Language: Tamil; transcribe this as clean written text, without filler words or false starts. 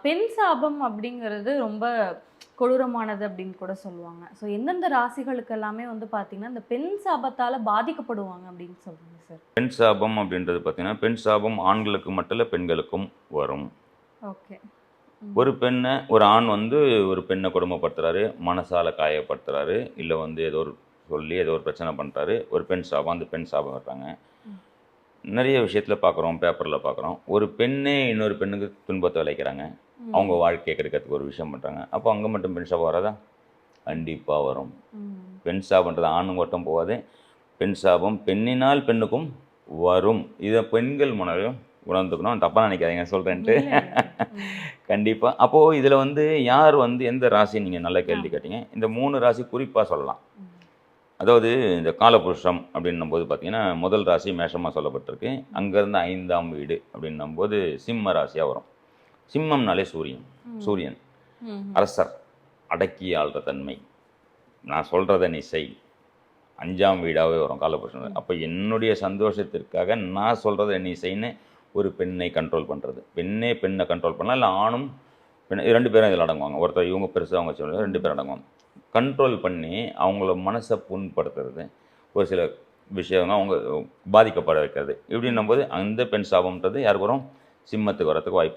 பெண் சாபம் அப்படிங்கிறது ரொம்ப கொடூரமானது அப்படின்னு கூட சொல்லுவாங்க. ஸோ எந்தெந்த ராசிகளுக்கு எல்லாமே வந்து பார்த்தீங்கன்னா, இந்த பெண் சாபத்தால பாதிக்கப்படுவாங்க அப்படின்னு சொல்லுங்க சார்? பெண் சாபம் அப்படின்றது பார்த்தீங்கன்னா, பெண் சாபம் ஆண்களுக்கு மட்டும் இல்ல, பெண்களுக்கும் வரும். ஓகே. ஒரு ஆண் வந்து ஒரு பெண்ணை கொடுமைப்படுத்துறாரு, மனசால காயப்படுத்துறாரு, இல்ல வந்து ஏதோ ஒரு சொல்லி ஏதோ ஒரு பிரச்சனை பண்றாரு. ஒரு பெண் சாபம், அந்த பெண் சாபம் வர்றாங்க. ம். நெறைய விஷயத்துல பார்க்குறோம், பேப்பர்ல பார்க்குறோம். ஒரு பெண்ணே இன்னொரு பெண்ணுக்கு துன்பத்த விளைக்கிறாங்க. அவங்க ம். வாழ்க்கைய கெடுக்கிறதுக்கு ஒரு விஷயம் பண்றாங்க. அப்போ அங்க மட்டும் பெண் சாபம் வராதா? கண்டிப்பா வரும். ம். பெண் சாபம்ன்றது ஆணுக்கு மட்டும் போகாது. பெண் சாபம் பெண்ணினால் பெண்ணுக்கும் வரும். இத பெண்கள் மனதிலும் உணர்ந்துக்கணும். தப்பா நினைக்காதீங்க சொல்றேன்ட்டு. இல்ல, இல்ல. ம். கண்டிப்பா. அப்போ இதுல வந்து யார் வந்து எந்த ராசி நீங்க நல்ல கேள்வி ஆமா. கேட்டீங்க. இந்த 3 ராசி குறிப்பா சொல்லலாம். ம். அதாவது இந்த காலபுருஷம் அப்படின்னும்போது பார்த்தீங்கன்னா, முதல் ராசி மேஷமா சொல்லப்பட்டிருக்கு. அங்கேருந்து 5ஆம் வீடு அப்படின்னும்போது சிம்ம ராசியா வரும். சிம்மம்னாலே சூரியன். ம். சூரியன். ம். அரசர். அடக்கி ஆள்ற தன்மை. நான் சொல்றத நீ செய். 5ஆம் வீடாவே வரும் காலபுருஷன். அப்ப என்னுடைய சந்தோஷத்திற்காக நான் சொல்றத நீ செய்ன்னு ஒரு பெண்ணை கண்ட்ரோல் பண்றது. பெண்ணே பெண்ணை கண்ட்ரோல் பண்ணலாம். இல்ல ஆணும் பெண் 2 பேரும் இதில அடங்குவாங்க. ஒருத்தர் இவங்க பெருசு, அவங்க சின்னது 2 பேரும் அடங்குவாங்க. கண்ட்ரோல் பண்ணி அவங்கள மனச புண்படுத்துறது. ஒரு சில விஷயங்க அவங்க பாதிக்கப்பட வைக்கிறது. இப்படின்னும்போது அந்த பெண் சாபம்ன்றது யாருக்கு வரும்? சிம்மத்துக்கு வரதுக்கு வாய்ப்பு